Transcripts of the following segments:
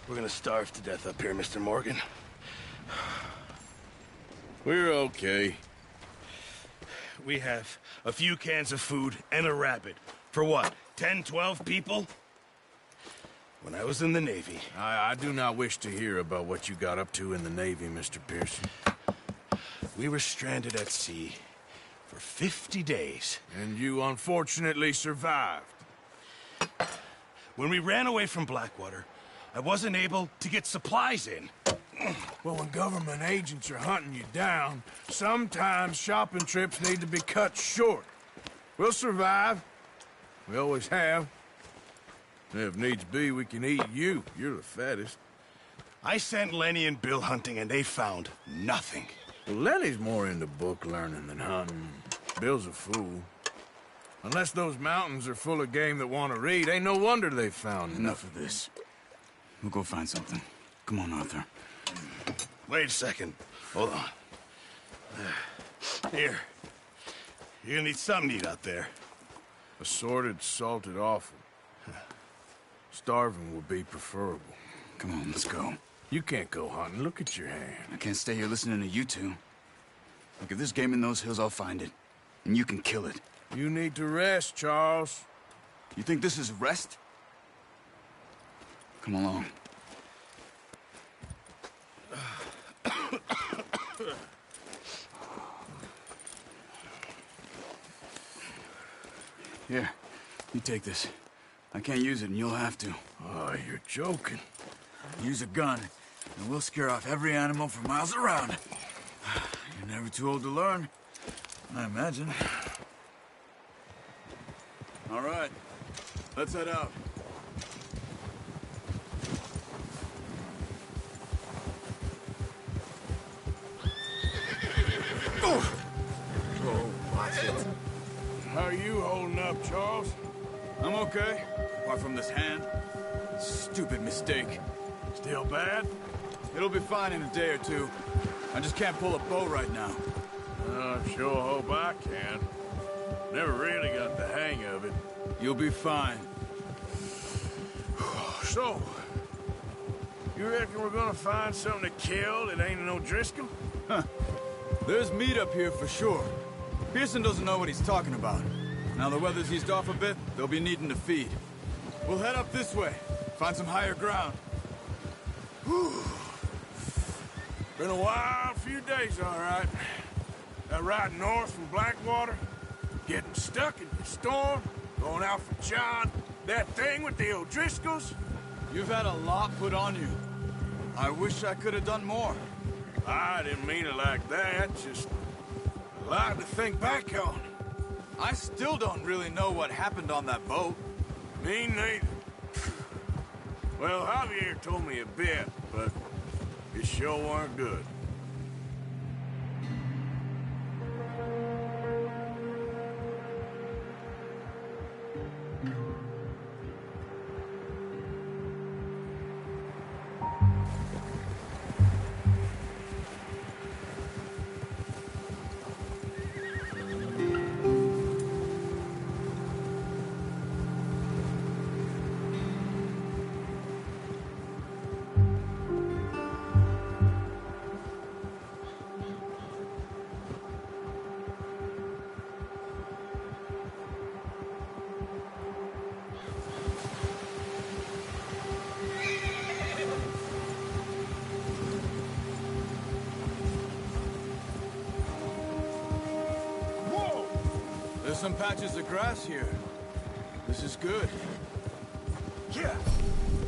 We're gonna starve to death up here, Mr. Morgan. We're okay. We have a few cans of food and a rabbit. For what, 10, 12 people? When I was in the Navy... I do not wish to hear about what you got up to in the Navy, Mr. Pearson. We were stranded at sea for 50 days. And you unfortunately survived. When we ran away from Blackwater, I wasn't able to get supplies in. Well, when government agents are hunting you down, sometimes shopping trips need to be cut short. We'll survive. We always have. If needs be, we can eat you. You're the fattest. I sent Lenny and Bill hunting, and they found nothing. Well, Lenny's more into book learning than hunting. Bill's a fool. Unless those mountains are full of game that want to read, ain't no wonder they found Enough of this. We'll go find something. Come on, Arthur. Wait a second. Hold on. Here. You're gonna need something to eat out there. Assorted, salted offal. Starving would be preferable. Come on, let's go. You can't go hunting. Look at your hand. I can't stay here listening to you two. Look, if there's game in those hills, I'll find it. And you can kill it. You need to rest, Charles. You think this is rest? Come along. Here, you take this. I can't use it, and you'll have to. Oh, you're joking. Use a gun, and we'll scare off every animal for miles around. You're never too old to learn, I imagine. All right, let's head out. Oh, watch it. How are you holding up, Charles? I'm okay, apart from this hand. Stupid mistake. Still bad? It'll be fine in a day or two. I just can't pull a bow right now. I sure hope I can. Never really got the hang of it. You'll be fine. So, you reckon we're gonna find something to kill that ain't no Driscoll? Huh. There's meat up here for sure. Pearson doesn't know what he's talking about. Now the weather's eased off a bit, they'll be needing to feed. We'll head up this way, find some higher ground. Whew. Been a wild few days, all right. That ride north from Blackwater, getting stuck in the storm, going out for John, that thing with the O'Driscolls. You've had a lot put on you. I wish I could have done more. I didn't mean it like that, just a lot to think back on. I still don't really know what happened on that boat. Me neither. Well, Javier told me a bit, but it sure weren't good. There's some patches of grass here. This is good. Yeah.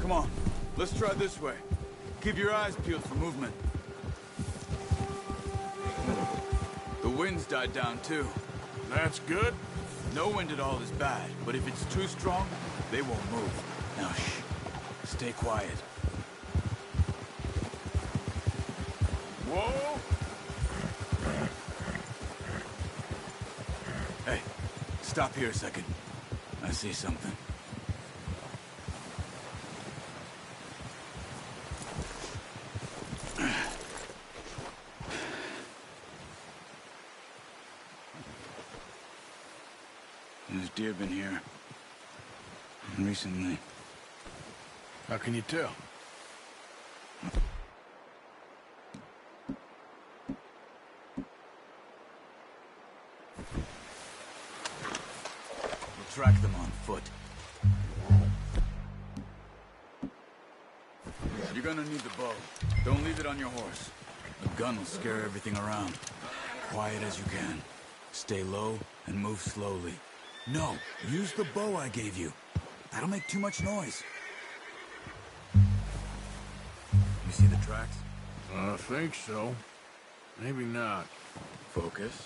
Come on, let's try this way. Keep your eyes peeled for movement. The wind's died down too. That's good. No wind at all is bad, but if it's too strong, they won't move. Now shh, stay quiet. Whoa! Hey, stop here a second. I see something. There's deer been here. Recently. How can you tell? We'll track them on foot. You're gonna need the bow. Don't leave it on your horse. The gun will scare everything around. Quiet as you can. Stay low and move slowly. No, use the bow I gave you. That'll make too much noise. You see the tracks? I think so. Maybe not. Focus.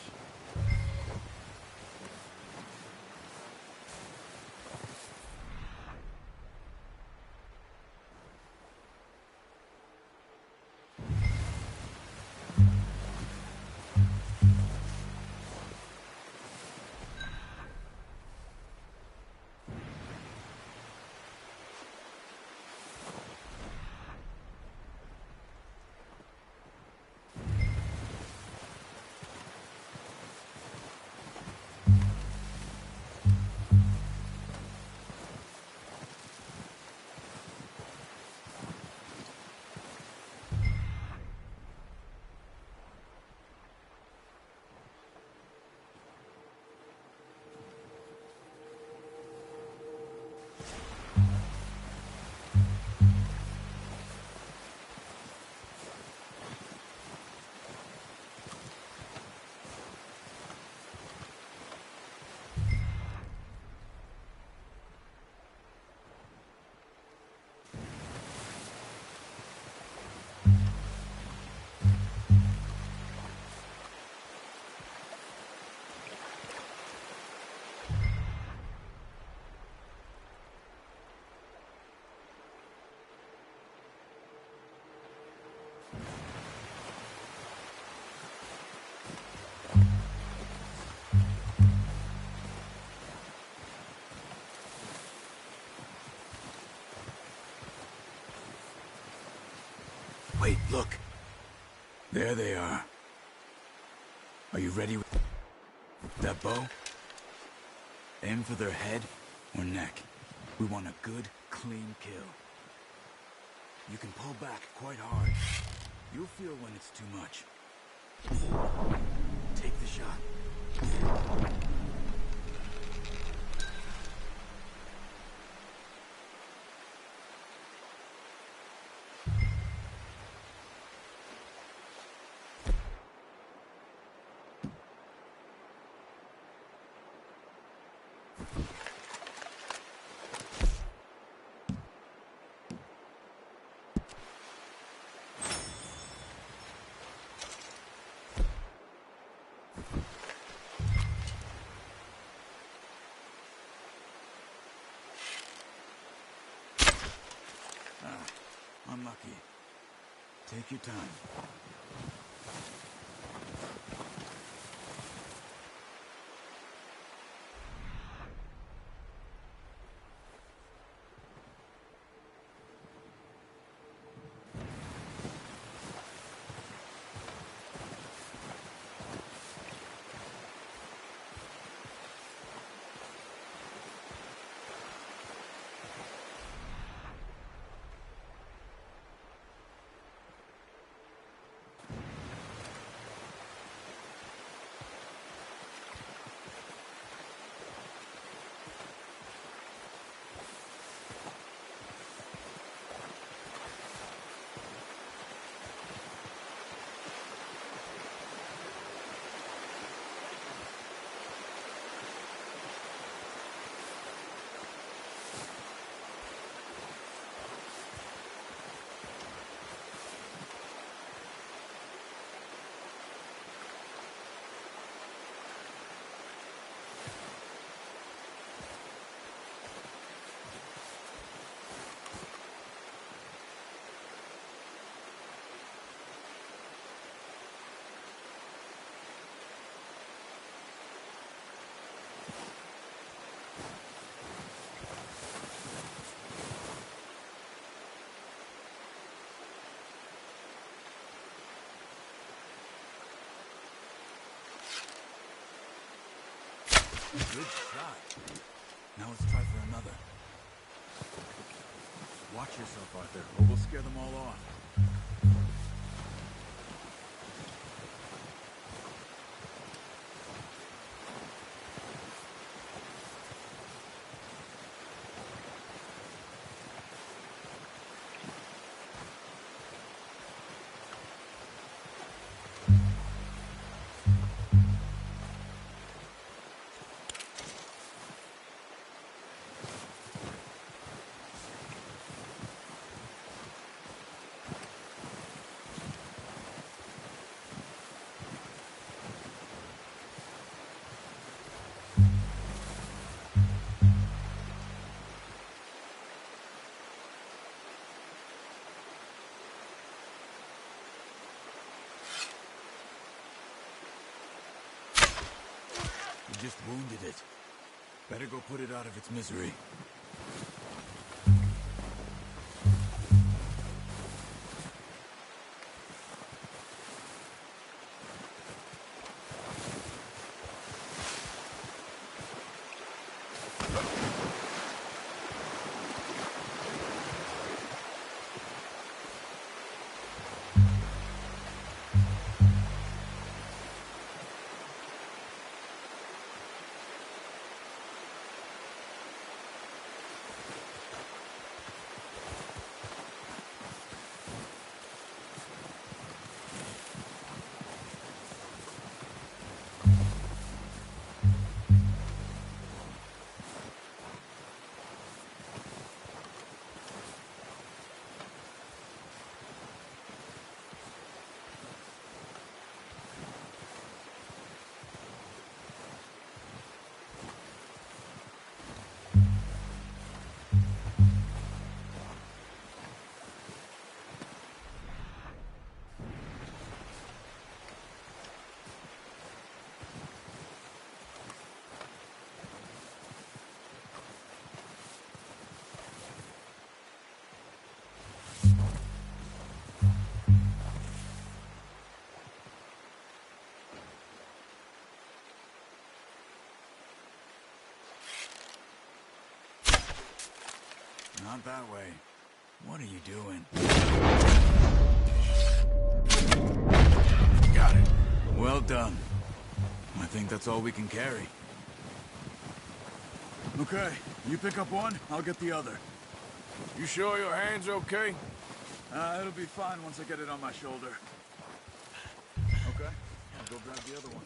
Wait, look. There they are. Are you ready with that bow? Aim for their head or neck. We want a good, clean kill. You can pull back quite hard. You'll feel when it's too much. Take the shot. Unlucky. Take your time. Good shot. Now let's try for another. Watch yourself, Arthur, or we'll scare them all off. just wounded it. Better go put it out of its misery. Not that way. What are you doing? Got it. Well done. I think that's all we can carry. Okay, you pick up one, I'll get the other. You sure your hand's okay? It'll be fine once I get it on my shoulder. Okay, I'll go grab the other one.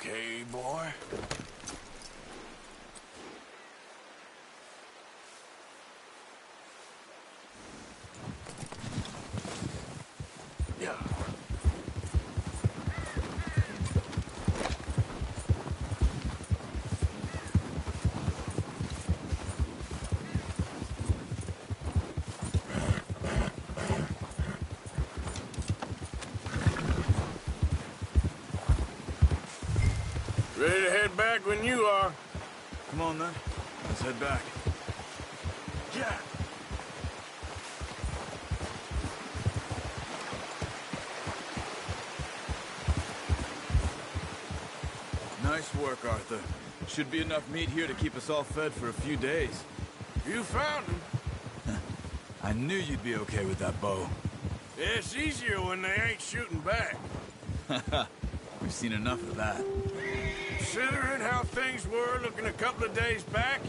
Okay, boy. Yeah. Ready to head back when you are. Come on then, let's head back. Yeah. Nice work, Arthur. Should be enough meat here to keep us all fed for a few days. You found him. I knew you'd be okay with that bow. It's easier when they ain't shooting back. We've seen enough of that. Considering how things were looking a couple of days back,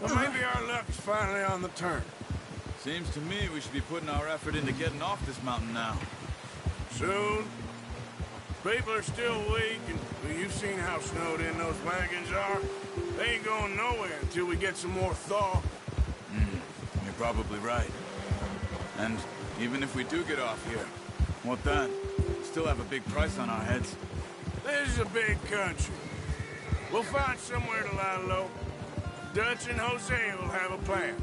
well, maybe our luck's finally on the turn. Seems to me we should be putting our effort into getting off this mountain now. Soon. People are still weak, and well, you've seen how snowed in those wagons are. They ain't going nowhere until we get some more thaw. You're probably right. And even if we do get off here, what then? We still have a big price on our heads. This is a big country. We'll find somewhere to lie low. Dutch and Jose will have a plan.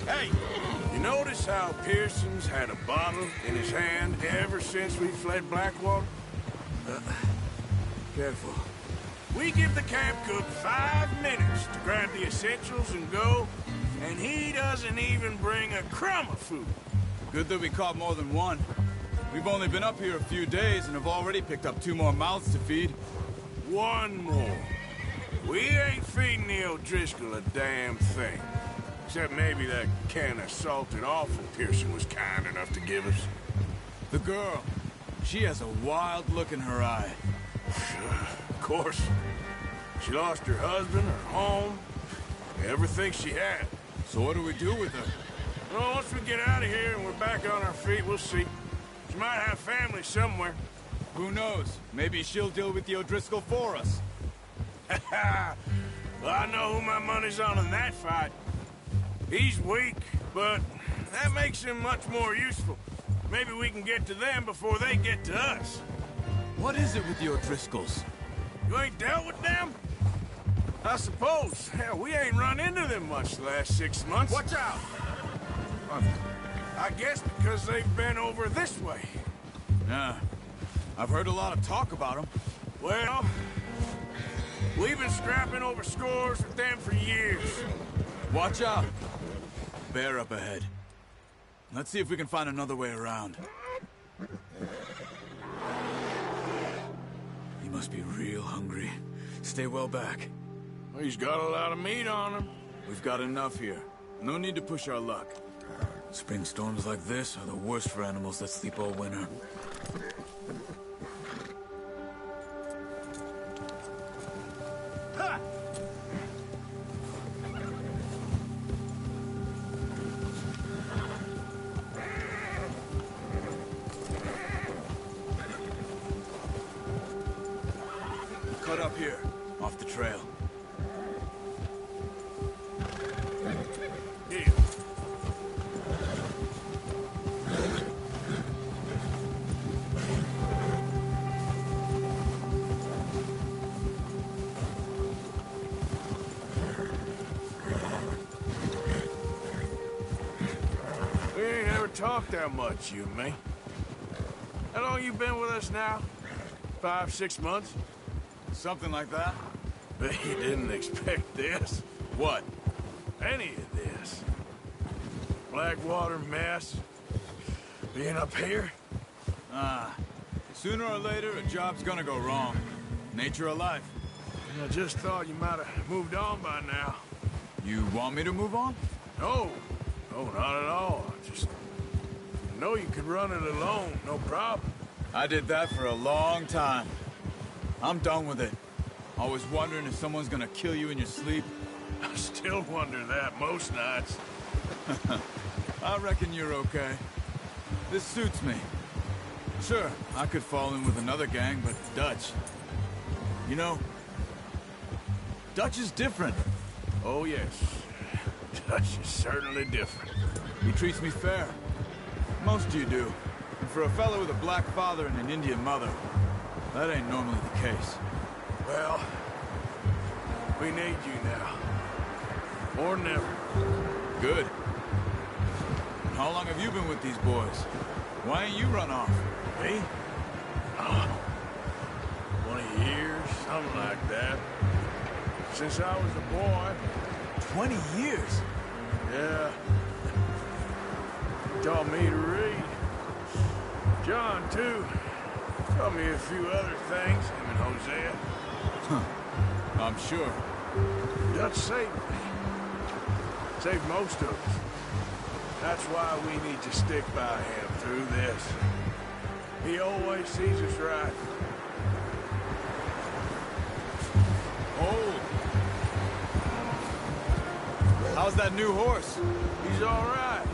Hey, you notice how Pearson's had a bottle in his hand ever since we fled Blackwater? Careful. We give the camp cook 5 minutes to grab the essentials and go, and he doesn't even bring a crumb of food. Good that we caught more than one. We've only been up here a few days and have already picked up 2 more mouths to feed. 1 more. We ain't feeding the O'Driscoll a damn thing. Except maybe that can of salted offal Pearson was kind enough to give us. The girl. She has a wild look in her eye. Of course. She lost her husband, her home, everything she had. So what do we do with her? Well, once we get out of here and we're back on our feet, we'll see. She might have family somewhere. Who knows? Maybe she'll deal with the O'Driscoll for us. Well, I know who my money's on in that fight. He's weak, but that makes him much more useful. Maybe we can get to them before they get to us. What is it with the O'Driscolls? You ain't dealt with them? I suppose. Hell, we ain't run into them much the last 6 months. Watch out! I guess because they've been over this way. Yeah. I've heard a lot of talk about them. Well, we've been scrapping over scores with them for years. Watch out! Bear up ahead. Let's see if we can find another way around. He must be real hungry. Stay well back. Well, he's got a lot of meat on him. We've got enough here. No need to push our luck. Spring storms like this are the worst for animals that sleep all winter. Ha! Cut up here, off the trail. Yeah. We ain't ever talked that much, you and me. How long you been with us now? 5, 6 months? Something like that? Bet you didn't expect this. What? Any of this. Blackwater mess. Being up here? Sooner or later, a job's gonna go wrong. Nature of life. I just thought you might have moved on by now. You want me to move on? No. No, not at all. I know you could run it alone, no problem. I did that for a long time. I'm done with it. Always wondering if someone's gonna kill you in your sleep. I still wonder that most nights. I reckon you're okay. This suits me. Sure, I could fall in with another gang, but Dutch... You know, Dutch is different. Oh, yes. Dutch is certainly different. He treats me fair. Most of you do. And for a fellow with a black father and an Indian mother, that ain't normally the case. Well, we need you now. More than ever. Good. How long have you been with these boys? Why ain't you run off? Me? Oh, 20 years, something like that. Since I was a boy. 20 years? Yeah. He taught me to read. John, too. Taught me a few other things, him and Hosea. Huh. I'm sure. Dutch saved me. Saved most of us. That's why we need to stick by him through this. He always sees us right. Oh! How's that new horse? He's all right.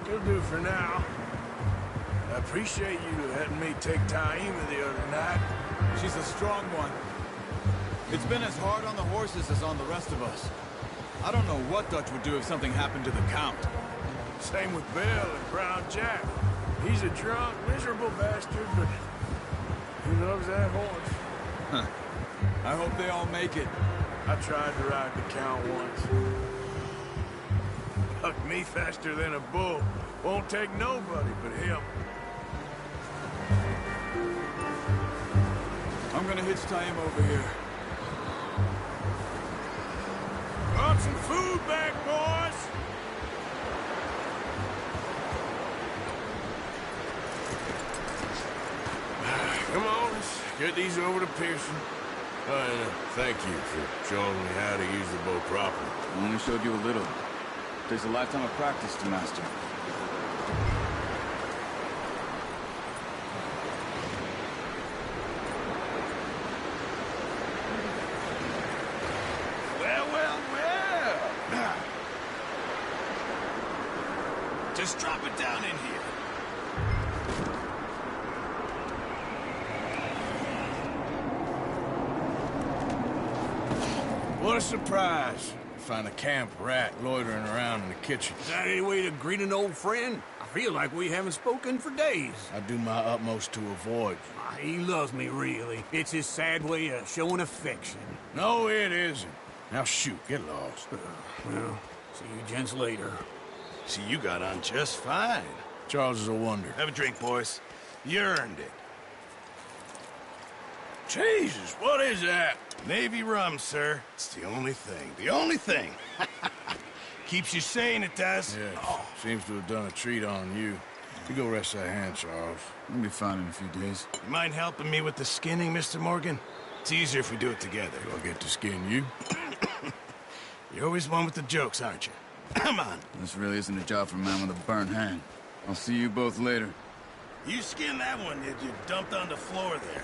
He'll do for now. I appreciate you letting me take Taima the other night. She's a strong one. It's been as hard on the horses as on the rest of us. I don't know what Dutch would do if something happened to the Count. Same with Bill and Brown Jack. He's a drunk, miserable bastard, but he loves that horse. Huh. I hope they all make it. I tried to ride the Count once. Bucked me faster than a bull. Won't take nobody but him. I'm gonna hitch Taima over here. Brought some food back, boys! Come on, let's get these over to Pearson. Thank you for showing me how to use the bow properly. I only showed you a little. Takes a lifetime of practice to master. Well, well, well. Just drop it down in here. What a surprise. Find a camp rat loitering around in the kitchen. Is that any way to greet an old friend? I feel like we haven't spoken for days. I do my utmost to avoid you. He loves me, really. It's his sad way of showing affection. No, it isn't. Now shoot, get lost. Well, see you gents later. See, you got on just fine. Charles is a wonder. Have a drink, boys. You earned it. Jesus, what is that? Navy rum, sir. It's the only thing. The only thing. Keeps you sane, it does. Yeah, seems to have done a treat on you. You go rest that hand, Charles. We'll be fine in a few days. You mind helping me with the skinning, Mr. Morgan? It's easier if we do it together. Do I get to skin you? You're always one with the jokes, aren't you? Come on. This really isn't a job for a man with a burnt hand. I'll see you both later. You skinned that one that you dumped on the floor there.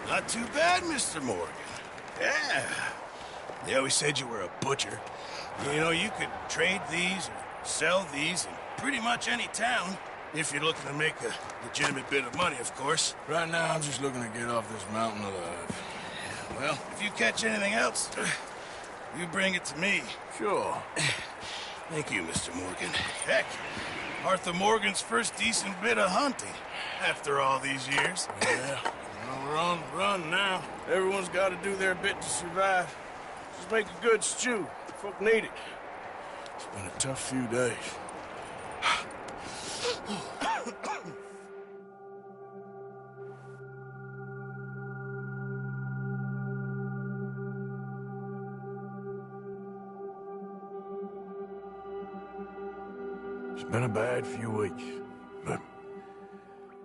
Not too bad, Mr. Morgan. Yeah. They always said you were a butcher. You know, you could trade these or sell these in pretty much any town, if you're looking to make a legitimate bit of money, of course. Right now, I'm just looking to get off this mountain alive. Well, if you catch anything else, you bring it to me. Sure. Thank you, Mr. Morgan. Heck, Arthur Morgan's first decent bit of hunting after all these years. Yeah. Well, we're on the run now. Everyone's got to do their bit to survive. Just make a good stew. Folk need it. It's been a tough few days. It's been a bad few weeks, but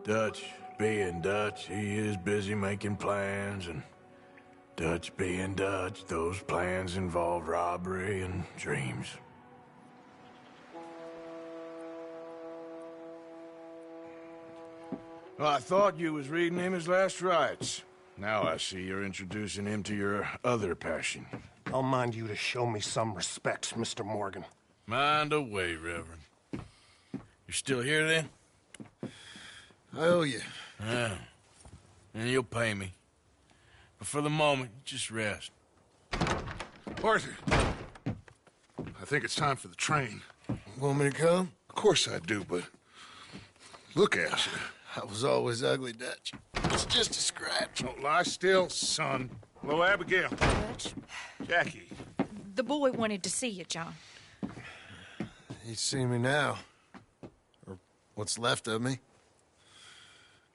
Dutch being Dutch, he is busy making plans, and Dutch being Dutch, those plans involve robbery and dreams. Well, I thought you was reading him his last rites. Now I see you're introducing him to your other passion. I'll mind you to show me some respect, Mr. Morgan. Mind away, Reverend. You're still here, then? I owe you. Yeah. And you'll pay me. But for the moment, just rest. Arthur, I think it's time for the train. Want me to come? Of course I do, but look at you. I was always ugly, Dutch. It's just a scratch. Don't lie still, son. Hello, Abigail. Dutch, Jackie. the boy wanted to see you, John. He's seen me now. Or what's left of me.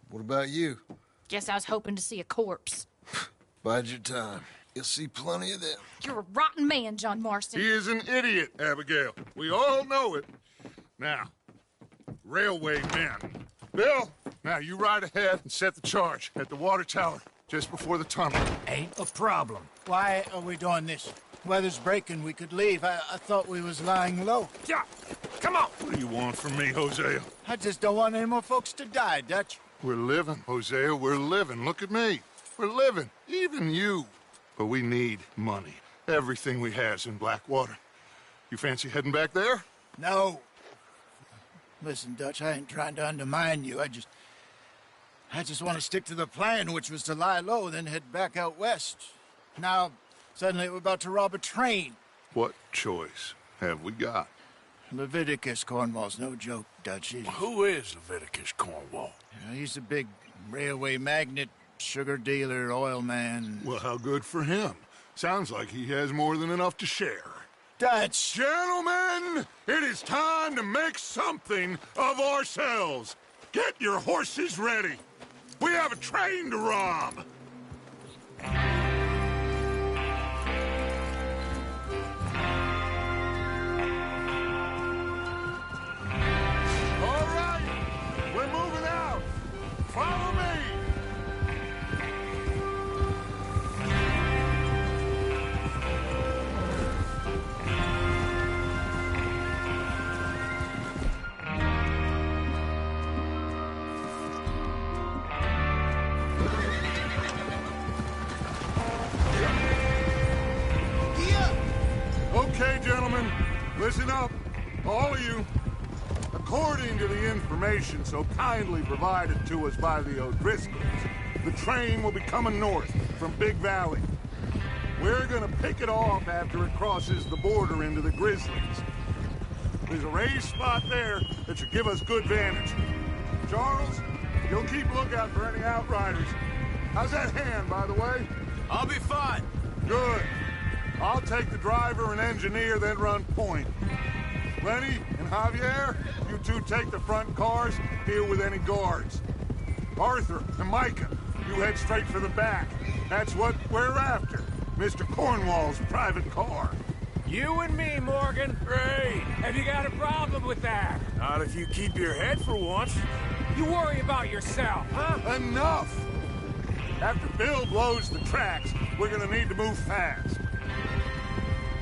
What about you? Guess I was hoping to see a corpse. Bide your time. You'll see plenty of them. You're a rotten man, John Marston. He is an idiot, Abigail. We all know it. Now, railway men. Bill, now you ride ahead and set the charge at the water tower just before the tunnel. Ain't a problem. Why are we doing this? Weather's breaking. We could leave. I thought we was lying low. Yeah, come on. What do you want from me, Hosea? I just don't want any more folks to die, Dutch. We're living, Hosea. We're living. Look at me. We're living. Even you. But we need money. Everything we has in Blackwater. You fancy heading back there? No. Listen, Dutch, I ain't trying to undermine you. I just want to stick to the plan, which was to lie low, then head back out west. Now, suddenly we're about to rob a train. What choice have we got? Leviticus Cornwall's no joke, Dutch. Who is Leviticus Cornwall? He's a big railway magnate, sugar dealer, oil man. Well, how good for him. Sounds like he has more than enough to share. Dutch! Gentlemen, it is time to make something of ourselves. Get your horses ready. We have a train to rob! All right, we're moving out. Follow me. Okay, gentlemen, listen up, all of you. According to the information so kindly provided to us by the O'Driscolls, the train will be coming north from Big Valley. We're gonna pick it off after it crosses the border into the Grizzlies. There's a raised spot there that should give us good vantage. Charles, you'll keep lookout for any outriders. How's that hand, by the way? I'll be fine. Good. I'll take the driver and engineer, then run point. Lenny and Javier, you two take the front cars, deal with any guards. Arthur and Micah, you head straight for the back. That's what we're after. Mr. Cornwall's private car. You and me, Morgan. Great. Have you got a problem with that? Not if you keep your head for once. You worry about yourself, huh? Enough! After Bill blows the tracks, we're gonna need to move fast.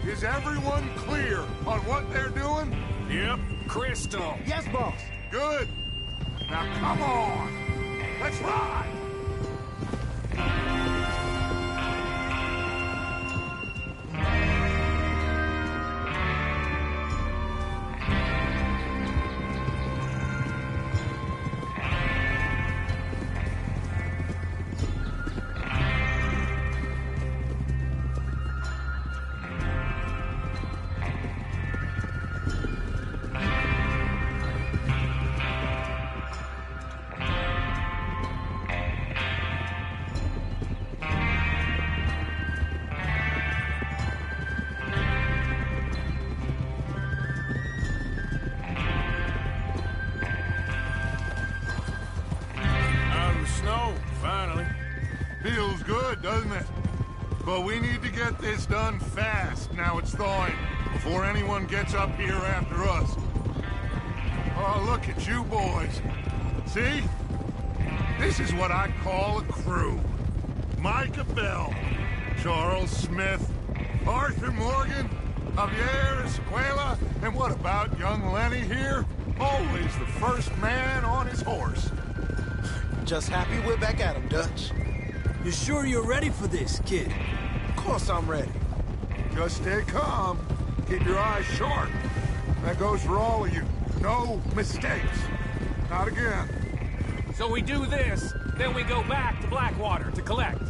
Is everyone clear on what they're doing? Yep. Crystal. Yes, boss. Good. Now come on. Let's ride. Feels good, doesn't it? But we need to get this done fast, now it's thawing, before anyone gets up here after us. Oh, look at you boys. See? This is what I call a crew. Micah Bell, Charles Smith, Arthur Morgan, Javier Escuela, and what about young Lenny here? Always the first man on his horse. Just happy we're back at him, Dutch. You sure you're ready for this, kid? Of course I'm ready. Just stay calm. Keep your eyes sharp. That goes for all of you. No mistakes. Not again. So we do this, then we go back to Blackwater to collect.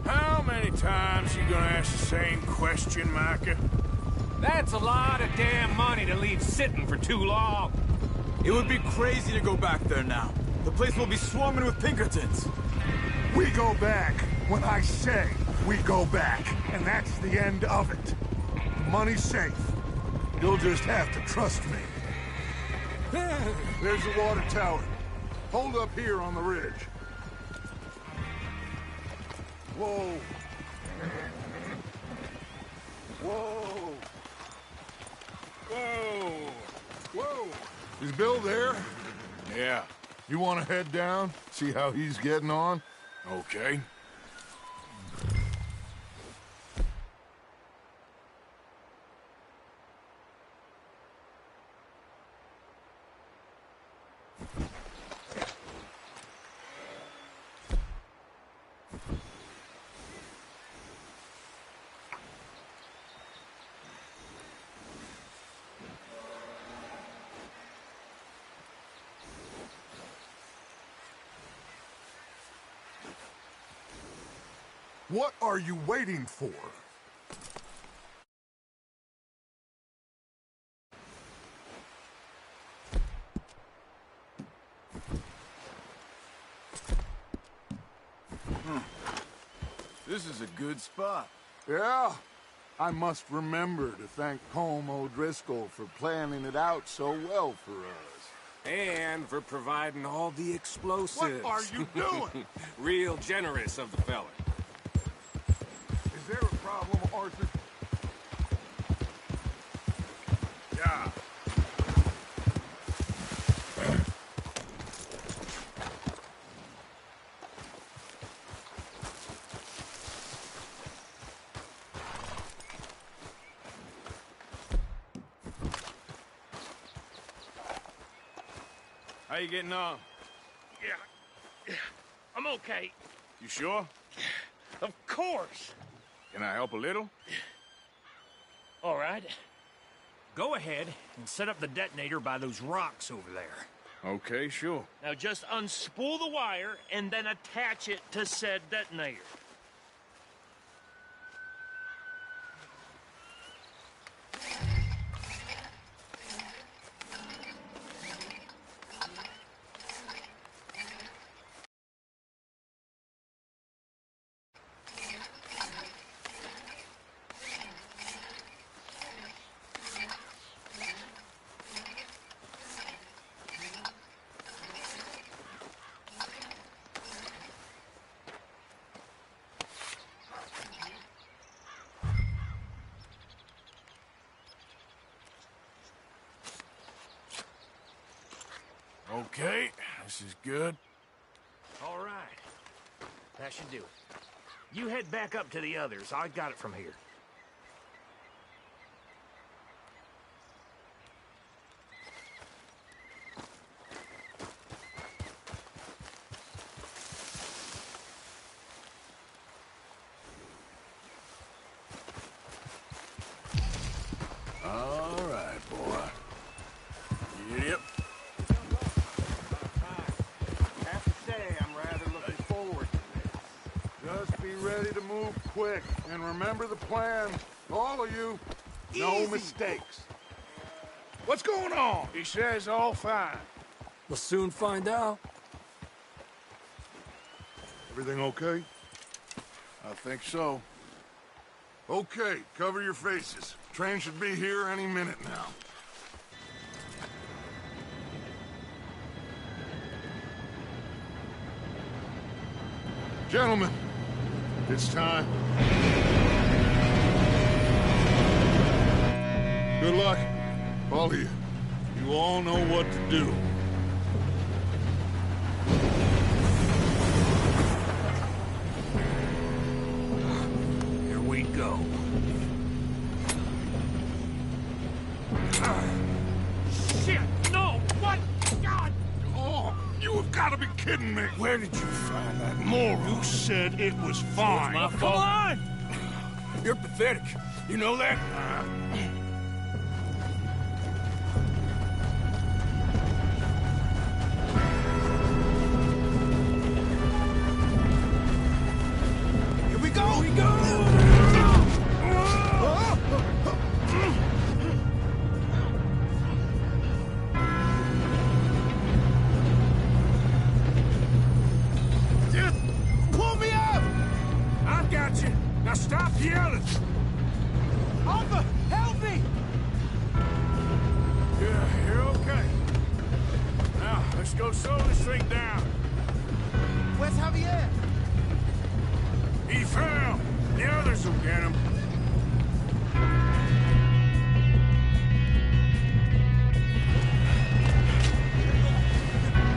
How many times you gonna ask the same question, Micah? That's a lot of damn money to leave sitting for too long. It would be crazy to go back there now. The place will be swarming with Pinkertons. We go back when I say we go back, and that's the end of it. The money's safe. You'll just have to trust me. There's the water tower. Hold up here on the ridge. Whoa. Whoa. Whoa. Whoa. Is Bill there? Yeah. You want to head down, see how he's getting on? Okay. What are you waiting for? This is a good spot. Yeah, I must remember to thank Colm O'Driscoll for planning it out so well for us. And for providing all the explosives. What are you doing? Real generous of the fella. Is there a problem, Arthur? Yeah. How you getting on? Yeah, I'm okay. You sure? Of course. Can I help a little? All right. Go ahead and set up the detonator by those rocks over there. Okay, sure. Now just unspool the wire and then attach it to said detonator. Okay, this is good. All right. That should do it. You head back up to the others. I got it from here. All right, boy. Yep. Have to say, I'm rather looking forward to this. Just be ready to move quick. And remember the plan. All of you. No mistakes. What's going on? He says all fine. We'll soon find out. Everything okay? I think so. Okay, cover your faces. Train should be here any minute now. Gentlemen, it's time. Good luck, all of you. You all know what to do. Here we go. Shit! No! What? God! Oh, you have got to be kidding me. Where did you find that moral? You said it was fine. my Come fault. on! You're pathetic. You know that? Here we go! Here we go! Just Pull me up! I've got you. Now stop yelling. Arthur, help me! Yeah, you're okay. Now, let's go slow this thing down. Where's Javier? He fell. The others will get him.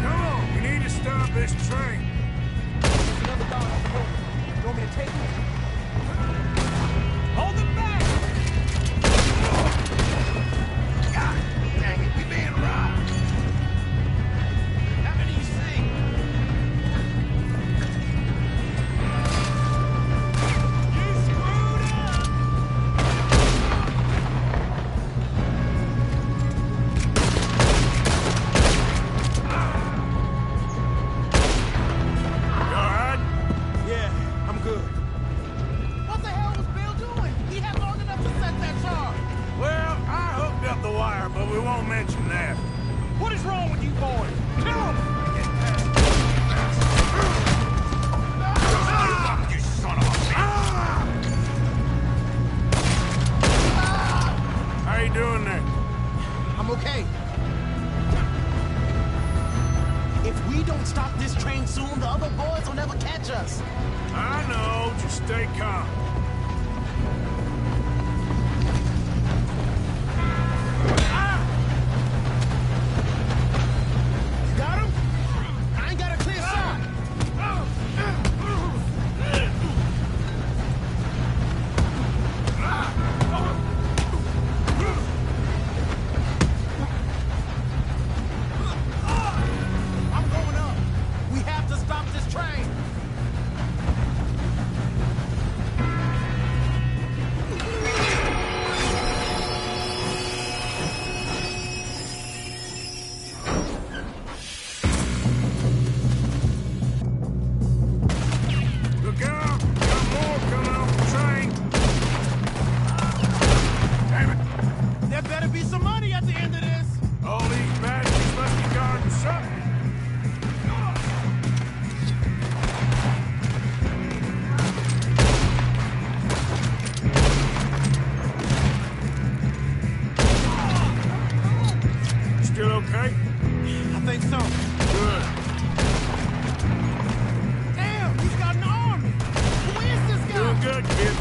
Come on, we need to stop this train. Another guard on the road. You want me to take him? Hold him back! God dang it, we being robbed. Have an easy. You screwed up! catch us. I know, just stay calm. You got him? I ain't got a clear shot. I'm going up. We have to stop this train. Look out! Got more coming off the train! Damn it! There better be some money at the end of this. All these badges must be guarding something. Still okay? I think so. Good. Damn, he's got an army. Who is this guy? Doing good, kid.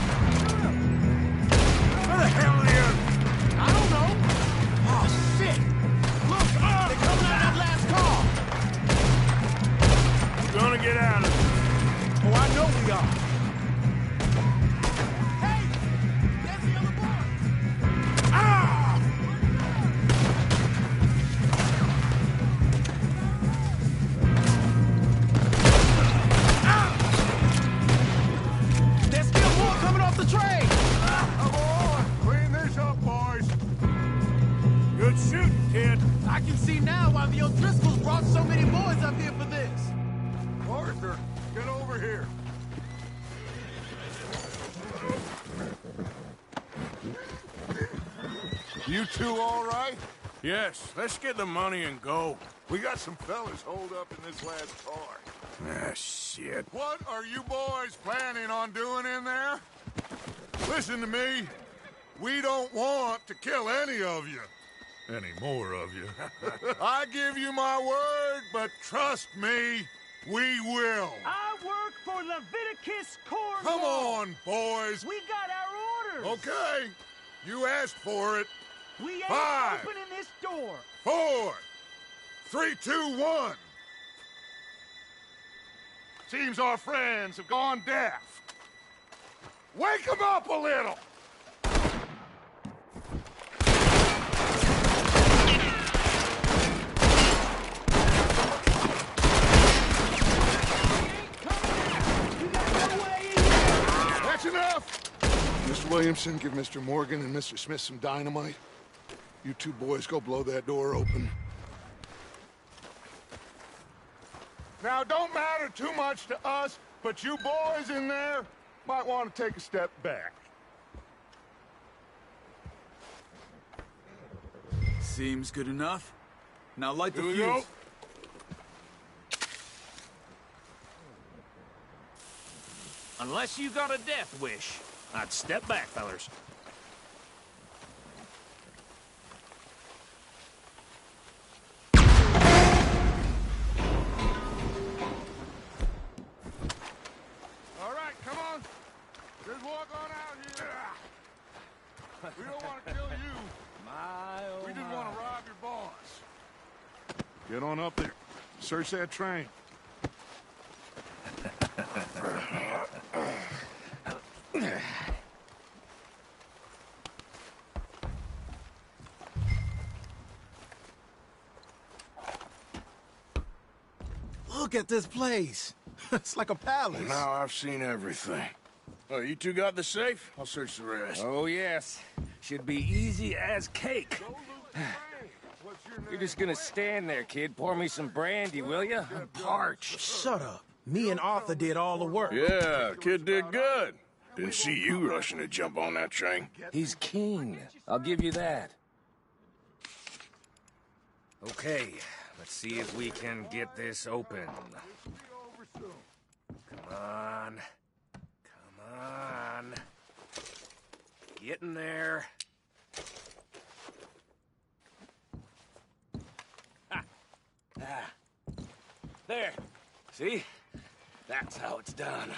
Where the hell are the others? I don't know. Oh, shit. Look, they're coming out of that last car. We're gonna get out of it. Oh, I know we are. Hey, there's the other boy. Ah! There's still more coming off the train. Come on, clean this up, boys. Good shooting, kid. I can see now why the O'Driscolls brought so many boys up here for this. Arthur, get over here. You two all right? Yes, let's get the money and go. We got some fellas holed up in this last car. Ah, shit. What are you boys planning on doing in there? Listen to me. We don't want to kill any of you. Any more of you. I give you my word, but trust me, we will. I work for Leviticus Corps. Come on, boys. We got our orders. Okay. You asked for it. We ain't 5, opening this door. 4, 3, 2, 1. Seems our friends have gone deaf. Wake them up a little. That's enough. Mr. Williamson, give Mr. Morgan and Mr. Smith some dynamite. You two boys go blow that door open. Now, don't matter too much to us, but you boys in there might want to take a step back. Seems good enough. Now light the Here we fuse. go. Unless you got a death wish, I'd step back, fellers. All right, come on. Just walk on out here. We don't want to kill you. We just want to rob your boss. Get on up there. Search that train. Look at this place. It's like a palace. Now I've seen everything. Oh, you two got the safe? I'll search the rest. Oh, yes. Should be easy as cake. You're just gonna stand there, kid. Pour me some brandy, will you? I'm parched. Shut up. Me and Arthur did all the work. Yeah, kid did good. Didn't see you rushing to jump on that train. He's keen. I'll give you that. Okay, let's see if we can get this open. Come on. Come on. Get in there. Ah. There. See? That's how it's done.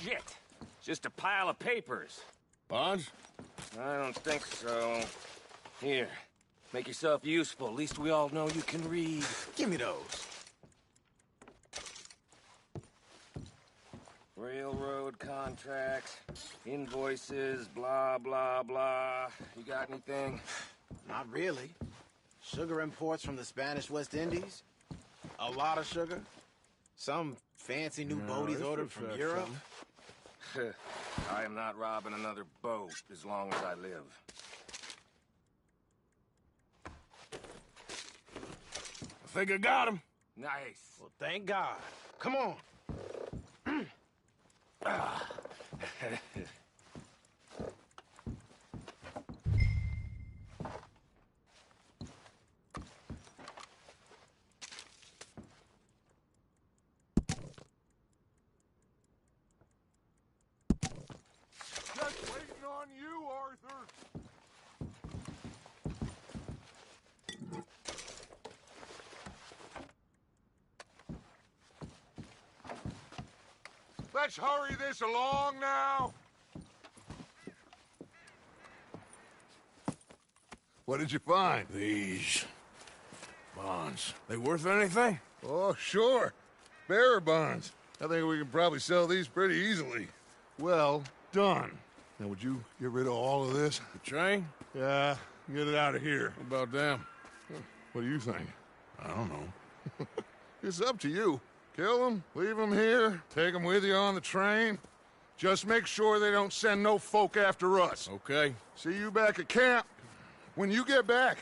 Shit! Just a pile of papers. Bonds? I don't think so. Here, make yourself useful. At least we all know you can read. Give me those. Railroad contracts, invoices, blah, blah, blah. You got anything? Not really. Sugar imports from the Spanish West Indies. A lot of sugar. Some fancy new boaties ordered from Europe. I am not robbing another boat as long as I live. I think I got him. Nice. Well, thank God. Come on. Just waiting on you, Arthur. Let's hurry this along now. What did you find? These bonds. They worth anything? Oh, sure. Bearer bonds. I think we can probably sell these pretty easily. Well done. Now, would you get rid of all of this? The train? Yeah, get it out of here. What about them? What do you think? I don't know. It's up to you. Kill them, leave them here, take them with you on the train. Just make sure they don't send no folk after us. Okay. See you back at camp. When you get back,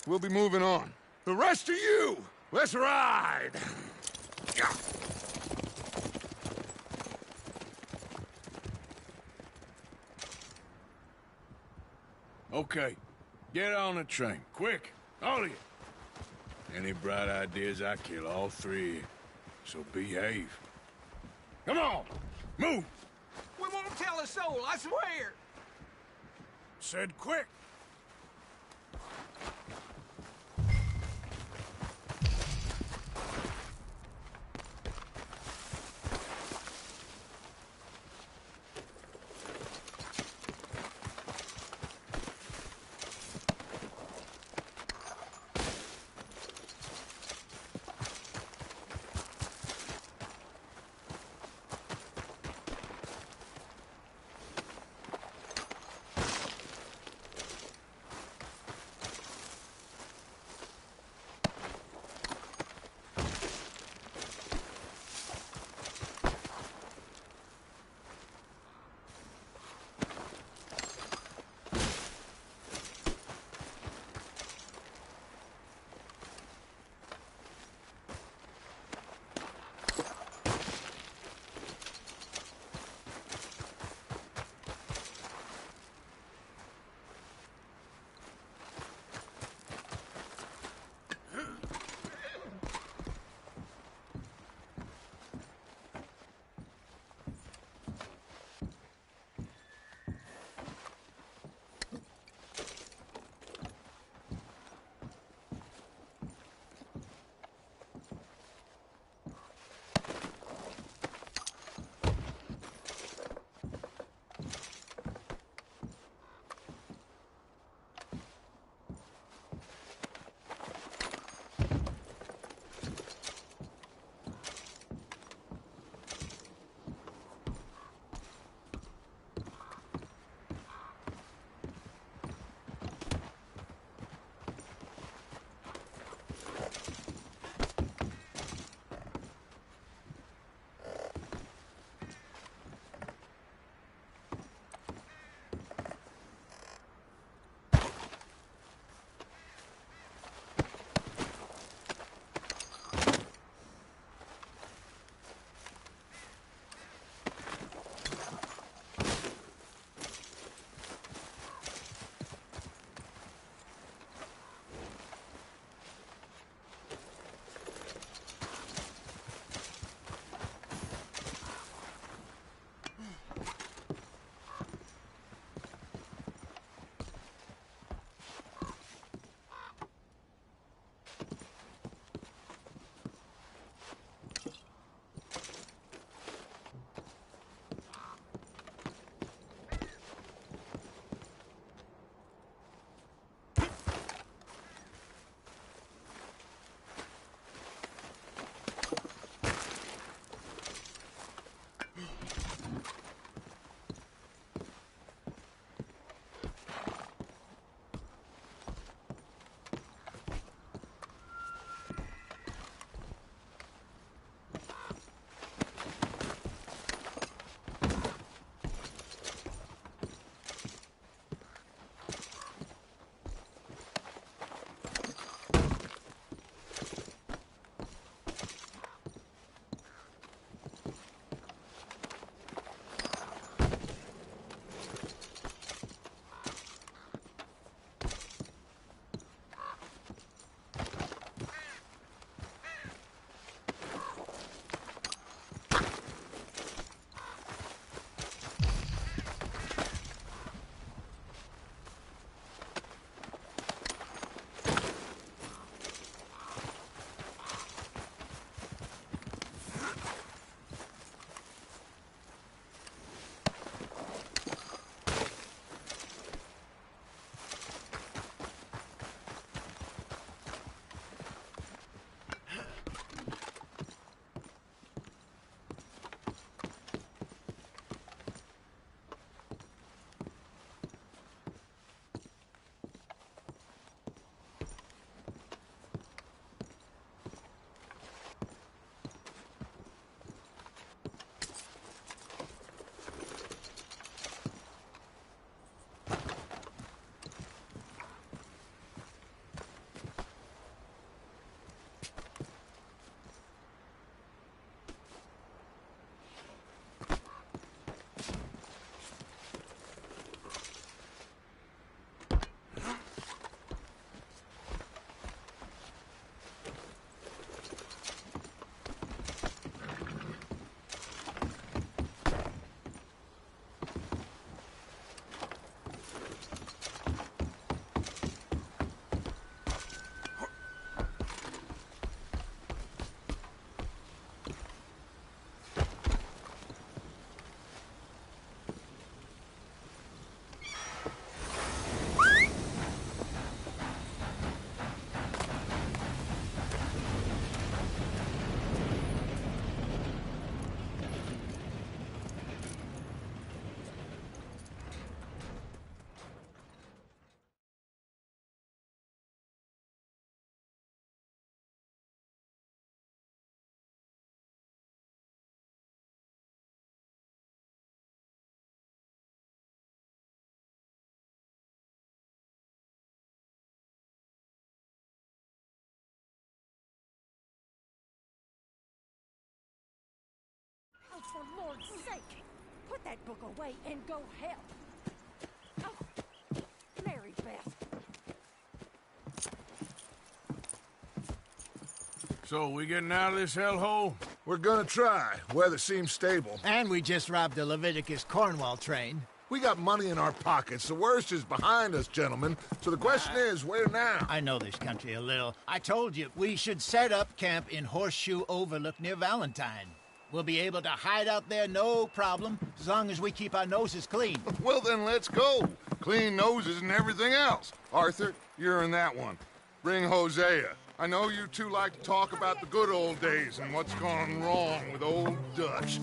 we'll be moving on. The rest of you, let's ride! Yeah. Okay. Get on the train. Quick. All of you. Any bright ideas, I kill all three. So behave. Come on! Move! We won't tell a soul, I swear! Said quick! God's sake! Put that book away and go help. Oh, Mary Beth. So, we getting out of this hellhole? We're gonna try. Weather seems stable. And we just robbed the Leviticus Cornwall train. We got money in our pockets. The worst is behind us, gentlemen. So the question is, where now? I know this country a little. I told you, we should set up camp in Horseshoe Overlook near Valentine. We'll be able to hide out there, no problem, as long as we keep our noses clean. Well, then let's go. Clean noses and everything else. Arthur, you're in that one. Bring Hosea. I know you two like to talk about the good old days and what's gone wrong with old Dutch.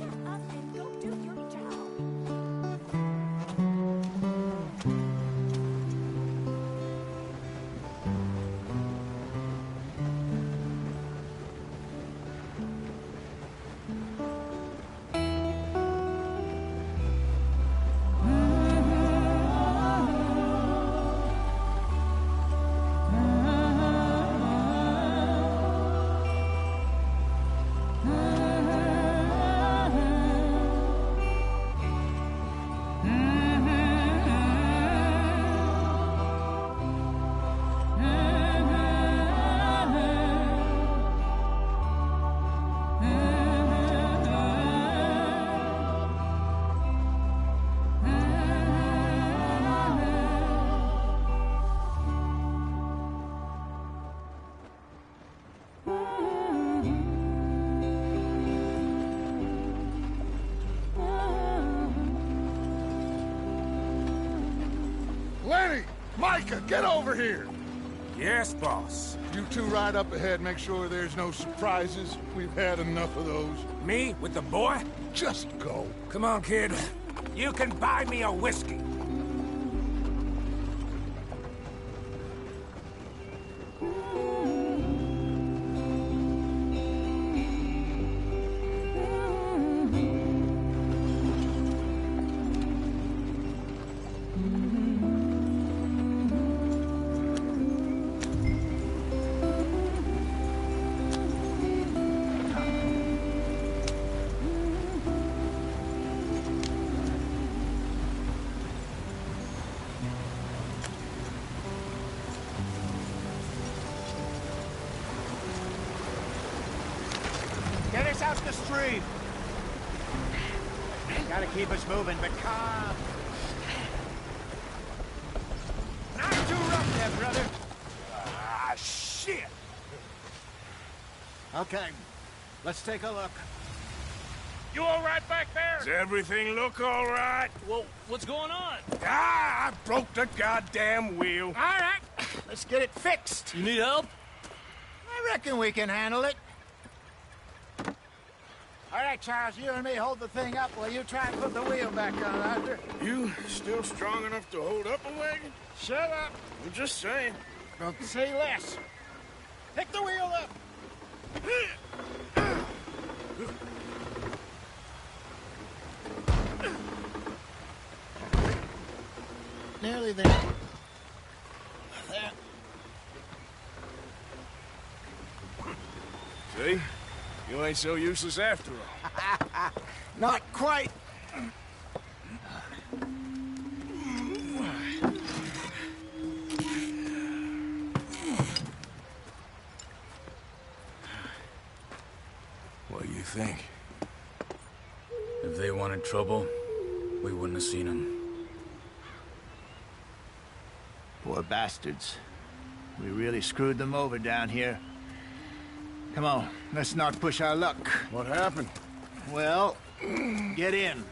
Micah, get over here! Yes, boss. You two ride up ahead, make sure there's no surprises. We've had enough of those. Me? With the boy? Just go. Come on, kid. You can buy me a whiskey. Get us out the stream. Gotta keep us moving, but calm. Not too rough there, brother. Ah, shit! Okay, let's take a look. You all right back there? Does everything look all right? Well, what's going on? Ah, I broke the goddamn wheel. All right, let's get it fixed. You need help? I reckon we can handle it. All right, Charles, you and me hold the thing up while you try and put the wheel back on, Arthur. You still strong enough to hold up a wagon? Shut up. I'm just saying. Don't say less. Pick the wheel up. Nearly there. There. See? You ain't so useless after all. Not quite. What do you think? If they wanted trouble, we wouldn't have seen them. Poor bastards. We really screwed them over down here. Come on, let's not push our luck. What happened? Well, get in.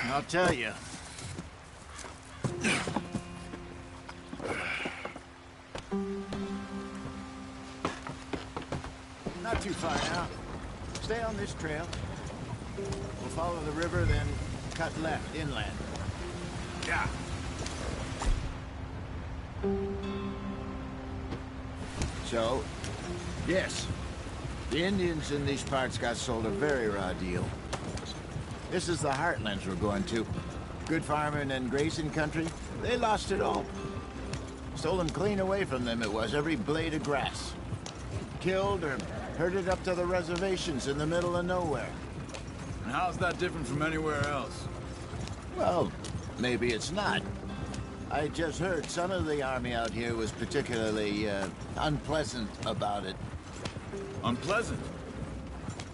I'll tell you. Not too far now. Stay on this trail. We'll follow the river, then cut left, inland. Yeah. So, yes, the Indians in these parts got sold a very raw deal. This is the heartlands we're going to. Good farming and grazing country, they lost it all. Stolen clean away from them it was, every blade of grass. Killed or herded up to the reservations in the middle of nowhere. And how's that different from anywhere else? Well, maybe it's not. I just heard some of the army out here was particularly, unpleasant about it. Unpleasant?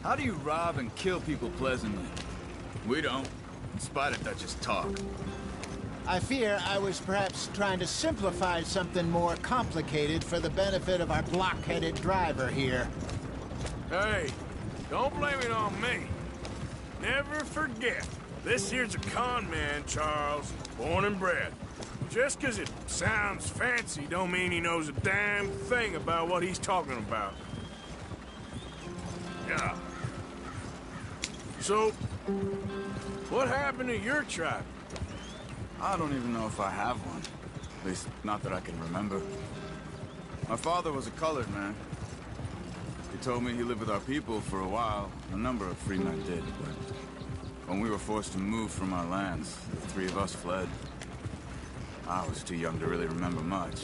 How do you rob and kill people pleasantly? We don't, in spite of Dutch's talk. I fear I was perhaps trying to simplify something more complicated for the benefit of our block-headed driver here. Hey, don't blame it on me. Never forget, this here's a con man, Charles, born and bred. Just 'cause it sounds fancy don't mean he knows a damn thing about what he's talking about. Yeah. So, what happened to your tribe? I don't even know if I have one. At least, not that I can remember. My father was a colored man. He told me he lived with our people for a while. A number of free men did, but when we were forced to move from our lands, the three of us fled. I was too young to really remember much.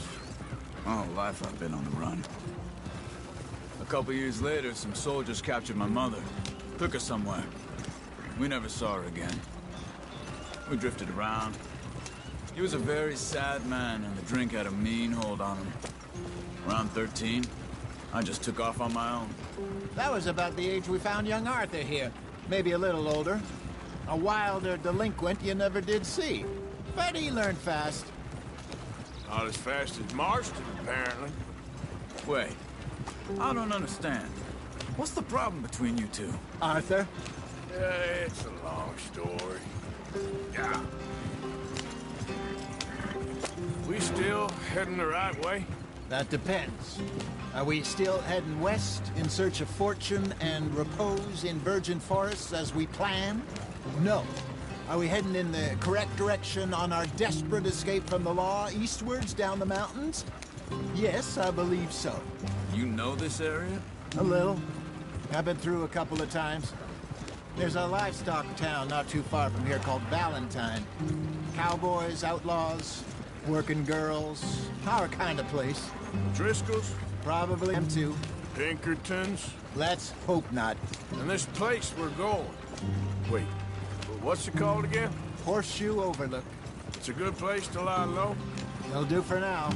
My whole life I've been on the run. A couple years later, some soldiers captured my mother. Took her somewhere. We never saw her again. We drifted around. He was a very sad man, and the drink had a mean hold on him. Around 13, I just took off on my own. That was about the age we found young Arthur here. Maybe a little older. A wilder delinquent you never did see. But he learned fast. Not as fast as Marston, apparently. Wait, I don't understand. What's the problem between you two? Arthur? It's a long story. Yeah. We still heading the right way? That depends. Are we still heading west in search of fortune and repose in virgin forests as we planned? No. Are we heading in the correct direction on our desperate escape from the law eastwards down the mountains? Yes, I believe so. You know this area? A little. I've been through a couple of times. There's a livestock town not too far from here called Valentine. Cowboys, outlaws, working girls, our kind of place. Driscoll's? Probably them too. Pinkertons? Let's hope not. And this place we're going. Wait, what's it called again? Horseshoe Overlook. It's a good place to lie low? It'll do for now.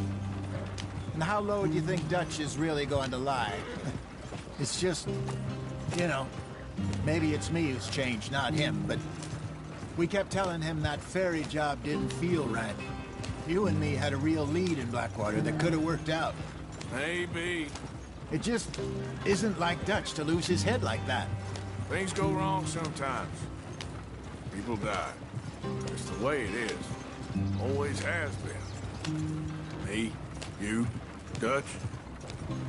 And how low do you think Dutch is really going to lie? It's just, you know, maybe it's me who's changed, not him, but we kept telling him that ferry job didn't feel right. You and me had a real lead in Blackwater that could have worked out. Maybe. It just isn't like Dutch to lose his head like that. Things go wrong sometimes. People die. It's the way it is. Always has been. Me, you, Dutch.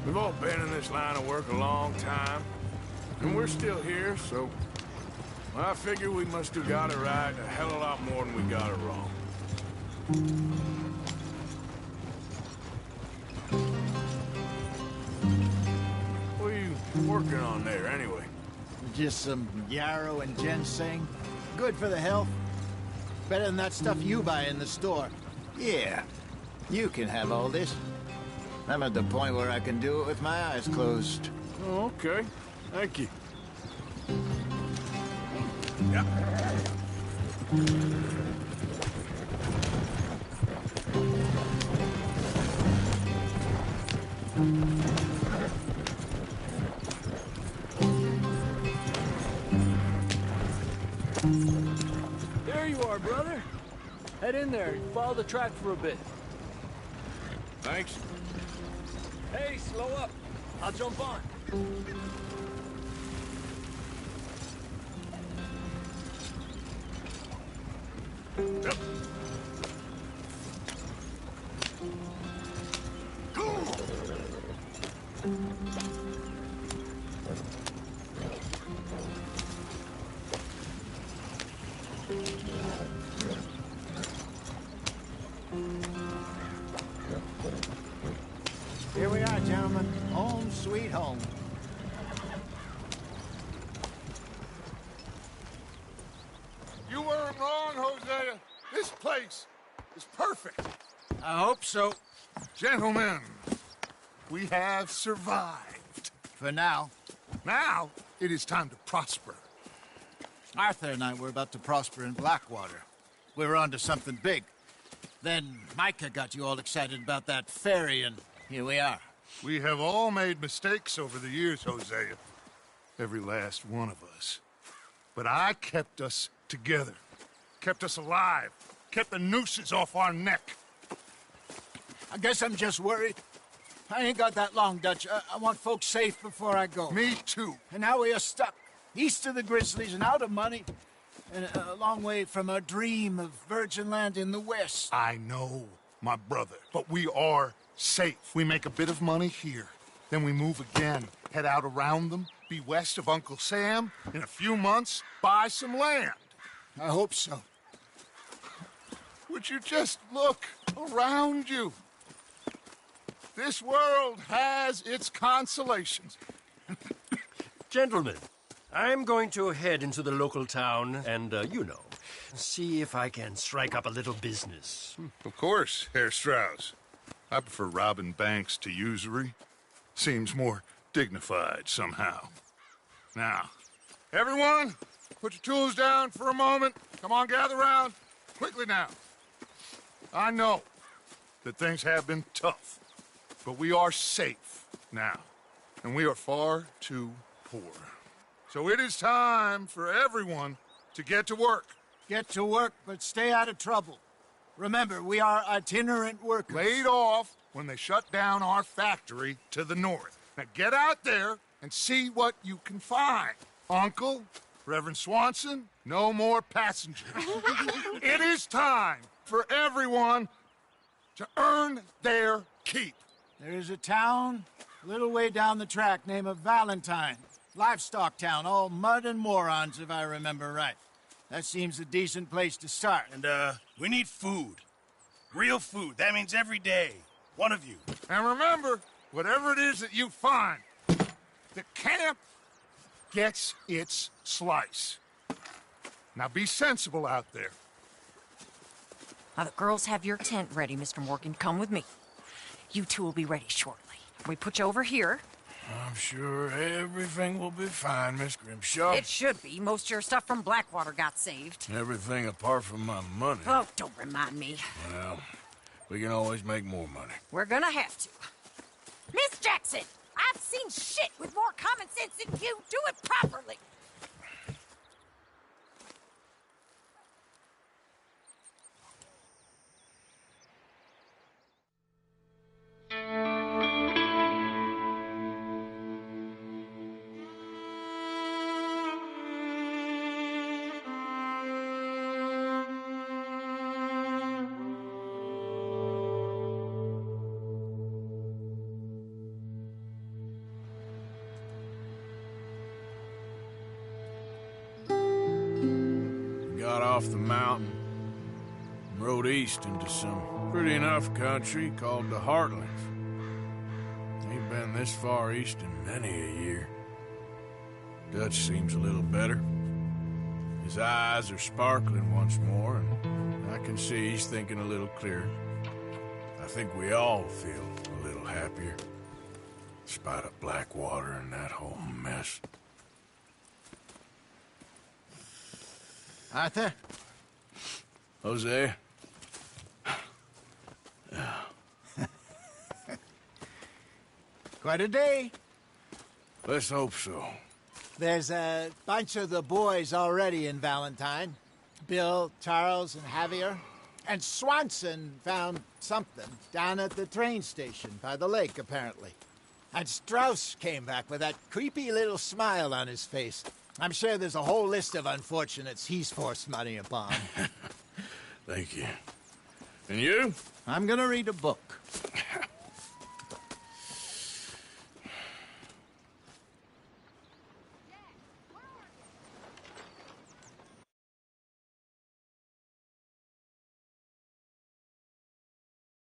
We've all been in this line of work a long time. And we're still here, so... I figure we must have got it right a hell of a lot more than we got it wrong. What are you working on there, anyway? Just some yarrow and ginseng. Good for the health. Better than that stuff you buy in the store. Yeah, you can have all this. I'm at the point where I can do it with my eyes closed. Oh, okay. Thank you. Yeah. There you are, brother. Head in there and follow the track for a bit. Thanks. Hey, slow up. I'll jump on. Yep. Here we are, gentlemen. Home sweet home. You weren't wrong, Hosea. This place is perfect. I hope so. Gentlemen, we have survived. For now. Now, it is time to prosper. Arthur and I were about to prosper in Blackwater. We were onto something big. Then Micah got you all excited about that ferry, and here we are. We have all made mistakes over the years, Hosea. Every last one of us. But I kept us together. Kept us alive. Kept the nooses off our neck. I guess I'm just worried. I ain't got that long, Dutch. I want folks safe before I go. Me too. And now we are stuck east of the Grizzlies and out of money, and a long way from our dream of virgin land in the west. I know, my brother, but we are safe. We make a bit of money here, then we move again, head out around them, be west of Uncle Sam, in a few months, buy some land. I hope so. Would you just look around you? This world has its consolations. Gentlemen, I'm going to head into the local town and, see if I can strike up a little business. Of course, Herr Strauss. I prefer robbing banks to usury. Seems more dignified somehow. Now, everyone, put your tools down for a moment. Come on, gather round. Quickly now. I know that things have been tough, but we are safe now, and we are far too poor. So it is time for everyone to get to work. Get to work, but stay out of trouble. Remember, we are itinerant workers. Laid off when they shut down our factory to the north. Now get out there and see what you can find. Uncle, Reverend Swanson, no more passengers. It is time for everyone to earn their keep. There is a town a little way down the track named Valentine. Livestock town, all mud and morons, if I remember right. That seems a decent place to start. And, we need food. Real food. That means every day. One of you. And remember, whatever it is that you find, the camp gets its slice. Now be sensible out there. Now, the girls have your tent ready, Mr. Morgan. Come with me. You two will be ready shortly. We put you over here. I'm sure everything will be fine, Miss Grimshaw. It should be. Most of your stuff from Blackwater got saved. Everything apart from my money. Oh, don't remind me. Well, we can always make more money. We're gonna have to. Miss Jackson, I've seen shit with more common sense than you. Do it properly. Got off the mountain and rode east into some pretty enough country called the Heartlands. Ain't been this far east in many a year. Dutch seems a little better. His eyes are sparkling once more, and I can see he's thinking a little clearer. I think we all feel a little happier, in spite of Blackwater and that whole mess. Arthur? Jose? Quite a day. Let's hope so. There's a bunch of the boys already in Valentine. Bill, Charles, and Javier. And Swanson found something down at the train station by the lake, apparently. And Strauss came back with that creepy little smile on his face. I'm sure there's a whole list of unfortunates he's forced money upon. Thank you. And you? I'm gonna read a book.